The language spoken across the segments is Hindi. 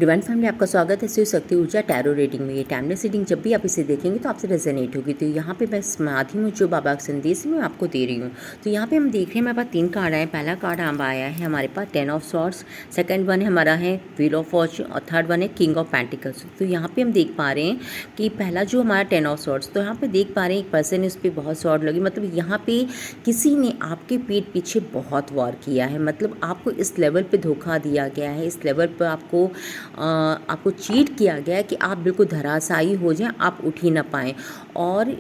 डिवाइन फैमिली आपका स्वागत है शिव शक्ति ऊर्जा टैरो रीडिंग में। ये टाइमलेस रीडिंग जब भी आप इसे देखेंगे तो आपसे रेजोनेट होगी। तो यहाँ पे मैं समाधि हूँ जो बाबा का संदेश मैं आपको दे रही हूँ। तो यहाँ पे हम देख रहे हैं हमारे पास 3 कार्ड आए। पहला कार्ड आया है हमारे पास 10 ऑफ सॉर्ड्स, सेकंड वन हमारा है व्हील ऑफ फॉर्च्यून और थर्ड वन है किंग ऑफ पेंटिकल्स। तो यहाँ पे हम देख पा रहे हैं कि पहला जो हमारा 10 ऑफ सॉर्ड्स, तो यहाँ पे देख पा रहे हैं एक पर्सन है उस पर बहुत सॉर्ड लगी। मतलब यहाँ पे किसी ने आपके पीठ पीछे बहुत वार किया है। मतलब आपको इस लेवल पे धोखा दिया गया है, इस लेवल पर आपको चीट किया गया है कि आप बिल्कुल धराशायी हो जाएं, आप उठ ही ना पाएँ। और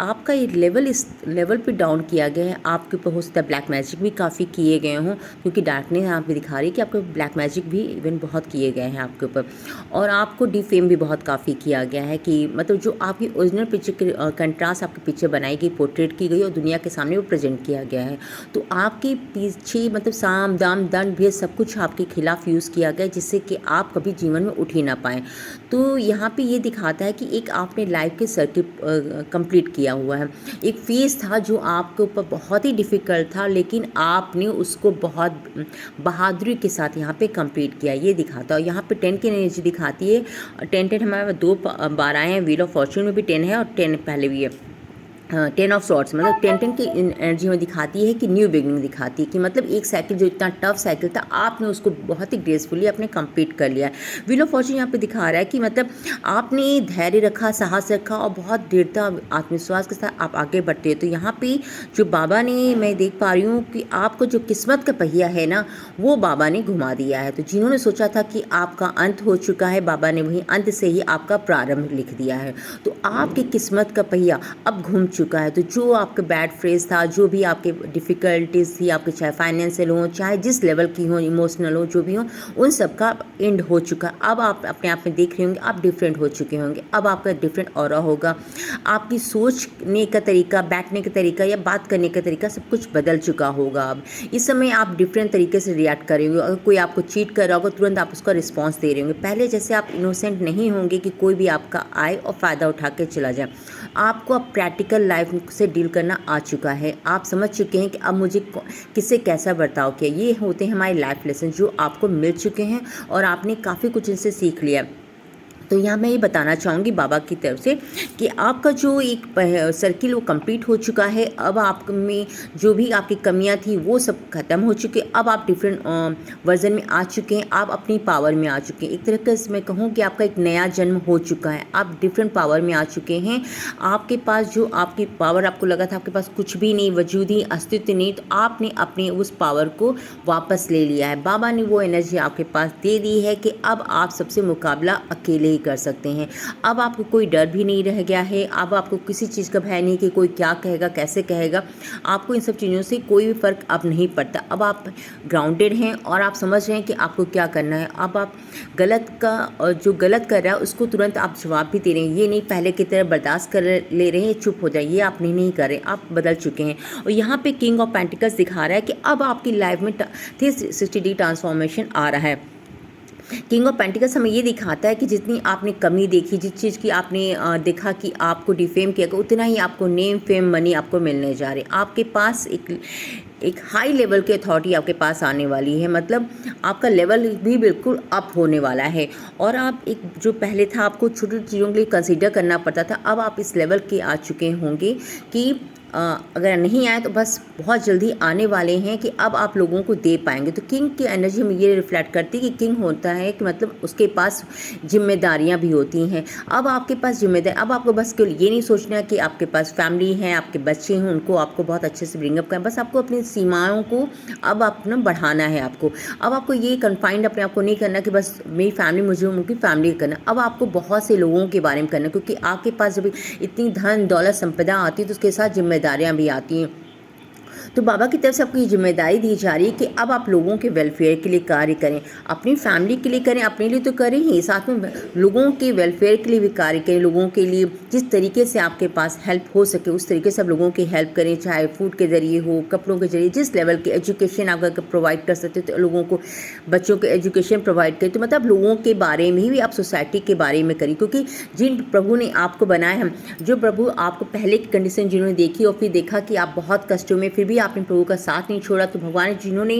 आपका ये लेवल इस लेवल पे डाउन किया गया है। आपके ऊपर हो सकता है ब्लैक मैजिक भी काफ़ी किए गए हों, क्योंकि डार्कनेस यहाँ पे दिखा रही है कि आपके ब्लैक मैजिक भी इवन बहुत किए गए हैं आपके ऊपर। और आपको डिफेम भी बहुत काफ़ी किया गया है कि मतलब जो आपकी ओरिजिनल पिक्चर के कंट्रास्ट आपके पीछे बनाई गई, पोर्ट्रेट की गई और दुनिया के सामने वो प्रेजेंट किया गया है। तो आपके पीछे मतलब साम दाम दंड भेद सब कुछ आपके खिलाफ यूज़ किया गया, जिससे कि आप कभी जीवन में उठ ही ना पाएँ। तो यहाँ पे ये दिखाता है कि एक आपने लाइफ के सर्किट कंप्लीट किया हुआ है। एक फेज़ था जो आपके ऊपर बहुत ही डिफ़िकल्ट था, लेकिन आपने उसको बहुत बहादुरी के साथ यहाँ पे कंप्लीट किया, ये दिखाता है। और यहाँ पे 10 की एनर्जी दिखाती है। 10 हमारे 2 बार आए हैं। व्हील ऑफ फॉर्च्यून में भी 10 है और 10 पहले भी है। 10 ऑफ सॉर्ड्स मतलब 10 की एनर्जी में दिखाती है कि न्यू बिगनिंग दिखाती है कि मतलब एक साइकिल जो इतना टफ साइकिल था आपने उसको बहुत ही ग्रेसफुली आपने कंप्लीट कर लिया है। व्हील ऑफ फॉर्च्यून यहाँ पे दिखा रहा है कि मतलब आपने धैर्य रखा, साहस रखा और बहुत दृढ़ता आत्मविश्वास के साथ आप आगे बढ़ते हैं। तो यहाँ पे जो बाबा ने, मैं देख पा रही हूँ कि आपको जो किस्मत का पहिया है ना, वो बाबा ने घुमा दिया है। तो जिन्होंने सोचा था कि आपका अंत हो चुका है, बाबा ने वहीं अंत से ही आपका प्रारंभ लिख दिया है। तो आपकी किस्मत का पहिया अब घूम चुका है। तो जो आपका बैड फेज था, जो भी आपके डिफ़िकल्टीज थी, आपके चाहे फाइनेंशियल हो, चाहे जिस लेवल की हो, इमोशनल हो, जो भी हो, उन सब का एंड हो चुका है। अब आप अपने आप में देख रहे होंगे आप डिफरेंट हो चुके होंगे। अब आपका डिफरेंट ऑरा होगा। आपकी सोचने का तरीका, बैठने का तरीका या बात करने का तरीका सब कुछ बदल चुका होगा। अब इस समय आप डिफरेंट तरीके से रिएक्ट करेंगे। अगर कोई आपको चीट कर रहा होगा तुरंत आप उसका रिस्पॉन्स दे रहे होंगे। पहले जैसे आप इनोसेंट नहीं होंगे कि कोई भी आपका आए और फ़ायदा उठा के चला जाए। आपको अब प्रैक्टिकल लाइफ से डील करना आ चुका है। आप समझ चुके हैं कि अब मुझे किससे कैसा बर्ताव किया। ये होते हैं हमारे लाइफ लेसन जो आपको मिल चुके हैं और आपने काफ़ी कुछ इनसे सीख लिया। तो यहाँ मैं ये बताना चाहूँगी बाबा की तरफ से कि आपका जो एक सर्किल वो कंप्लीट हो चुका है। अब आप में जो भी आपकी कमियाँ थी वो सब खत्म हो चुकी है। अब आप डिफरेंट वर्जन में आ चुके हैं। आप अपनी पावर में आ चुके हैं। एक तरह से मैं कहूँ कि आपका एक नया जन्म हो चुका है। आप डिफरेंट पावर में आ चुके हैं। आपके पास जो आपकी पावर आपको लगा था आपके पास कुछ भी नहीं, वजूद ही अस्तित्व नहीं, तो आपने अपने उस पावर को वापस ले लिया है। बाबा ने वो एनर्जी आपके पास दे दी है कि अब आप सबसे मुकाबला अकेले कर सकते हैं। अब आपको कोई डर भी नहीं रह गया है। अब आपको किसी चीज़ का भय नहीं कि कोई क्या कहेगा, कैसे कहेगा। आपको इन सब चीज़ों से कोई भी फ़र्क अब नहीं पड़ता। अब आप ग्राउंडेड हैं और आप समझ रहे हैं कि आपको क्या करना है। अब आप गलत का, जो गलत कर रहा है उसको तुरंत आप जवाब भी दे रहे हैं। ये नहीं पहले की तरह बर्दाश्त कर ले रहे हैं, चुप हो जाए, ये आप नहीं कर रहे, आप बदल चुके हैं। और यहाँ पे किंग ऑफ पेंटिकल्स दिखा रहा है कि अब आपकी लाइफ में 360 डिग्री ट्रांसफॉर्मेशन आ रहा है। किंग ऑफ पेंटिकल्स हमें ये दिखाता है कि जितनी आपने कमी देखी, जिस चीज़ की आपने देखा कि आपको डिफेम किया गया, उतना ही आपको नेम फेम मनी आपको मिलने जा रहे हैं। आपके पास एक हाई लेवल की अथॉरिटी आपके पास आने वाली है। मतलब आपका लेवल भी बिल्कुल अप होने वाला है। और आप एक जो पहले था आपको छोटी चीज़ों के लिए कंसीडर करना पड़ता था, अब आप इस लेवल के आ चुके होंगे कि अगर नहीं आए तो बस बहुत जल्दी आने वाले हैं कि अब आप लोगों को दे पाएंगे। तो किंग की एनर्जी में ये रिफ्लेक्ट करती है कि किंग होता है कि मतलब उसके पास जिम्मेदारियां भी होती हैं। अब आपके पास जिम्मेदारी, अब आपको बस केवल ये नहीं सोचना है कि आपके पास फैमिली है, आपके बच्चे हैं, उनको आपको बहुत अच्छे से ब्रिंगअप करना, बस आपको अपनी सीमाओं को अब अपना बढ़ाना है। अब आपको ये कन्फाइंड अपने आप को नहीं करना कि बस मेरी फैमिली, मुझे उनकी फैमिली करना। अब आपको बहुत से लोगों के बारे में करना, क्योंकि आपके पास जब इतनी धन दौलत संपदा आती है तो उसके साथ जिम्मेदारियां भी आती हैं। तो बाबा की तरफ से आपको ये जिम्मेदारी दी जा रही है कि अब आप लोगों के वेलफेयर के लिए कार्य करें, अपनी फैमिली के लिए करें, अपने लिए तो करें ही, साथ में लोगों के वेलफेयर के लिए भी कार्य करें। लोगों के लिए जिस तरीके से आपके पास हेल्प हो सके उस तरीके से आप लोगों की हेल्प करें, चाहे फूड के ज़रिए हो, कपड़ों के ज़रिए, जिस लेवल की एजुकेशन आप अगर प्रोवाइड कर सकते तो लोगों को, बच्चों को एजुकेशन प्रोवाइड करें। तो मतलब लोगों के बारे में भी आप सोसाइटी के बारे में करें, क्योंकि जिन प्रभु ने आपको बनाया है, जो प्रभु आपको पहले की कंडीशन जिन्होंने देखी और फिर देखा कि आप बहुत कष्टों में, फिर भी आपने प्रभु का साथ नहीं छोड़ा, तो भगवान जिन्होंने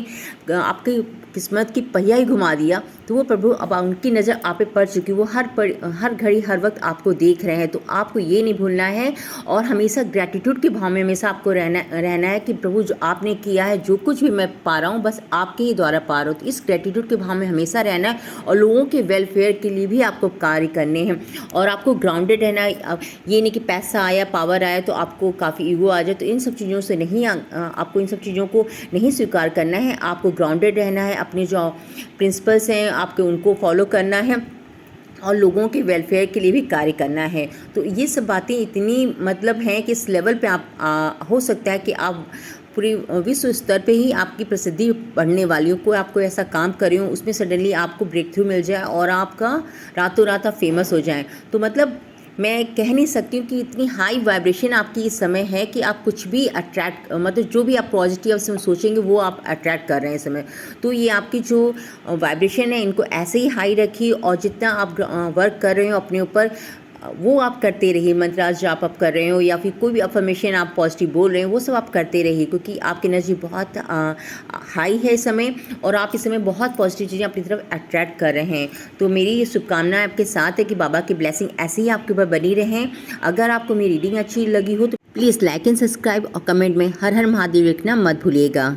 आपके किस्मत की पहिया ही घुमा दिया, तो वो प्रभु अब उनकी नज़र आप पे पड़ चुकी, वो हर घड़ी हर वक्त आपको देख रहे हैं। तो आपको ये नहीं भूलना है और हमेशा ग्रैटिट्यूड के भाव में हमेशा आपको रहना है कि प्रभु जो आपने किया है, जो कुछ भी मैं पा रहा हूँ बस आपके ही द्वारा पा रहा हूँ। तो इस ग्रैटिट्यूड के भाव में हमेशा रहना है और लोगों के वेलफेयर के लिए भी आपको कार्य करने हैं। और आपको ग्राउंडेड रहना है। ये नहीं कि पैसा आया, पावर आया तो आपको काफ़ी ईगो आ जाए, तो इन सब चीज़ों से नहीं आपको इन सब चीज़ों को नहीं स्वीकार करना है। आपको ग्राउंडेड रहना है, अपने जो प्रिंसिपल्स हैं आपके उनको फॉलो करना है और लोगों के वेलफेयर के लिए भी कार्य करना है। तो ये सब बातें इतनी मतलब हैं कि इस लेवल पे आप हो सकता है कि आप पूरी विश्व स्तर पे ही आपकी प्रसिद्धि बढ़ने वाली हो। कोई आपको ऐसा काम करे हो, उसमें सडनली आपको ब्रेक थ्रू मिल जाए और आपका रातों रात आप फेमस हो जाएं। तो मतलब मैं कह नहीं सकती हूँ कि इतनी हाई वाइब्रेशन आपकी इस समय है कि आप कुछ भी अट्रैक्ट, मतलब जो भी आप पॉजिटिव सोचेंगे वो आप अट्रैक्ट कर रहे हैं इस समय। तो ये आपकी जो वाइब्रेशन है इनको ऐसे ही हाई रखिए और जितना आप वर्क कर रहे हो अपने ऊपर वो आप करते रहिए। मंत्रास जाप आप कर रहे हो या फिर कोई भी अफर्मेशन आप पॉजिटिव बोल रहे हो वो सब आप करते रहिए, क्योंकि आपकी एनर्जी बहुत हाई है इस समय और आप इस समय बहुत पॉजिटिव चीज़ें अपनी तरफ अट्रैक्ट कर रहे हैं। तो मेरी ये शुभकामनाएं आपके साथ है कि बाबा की ब्लेसिंग ऐसे ही आपके ऊपर बनी रहें। अगर आपको मेरी रीडिंग अच्छी लगी हो तो प्लीज़ लाइक एंड सब्सक्राइब और कमेंट में हर हर महादेव लिखना मत भूलिएगा।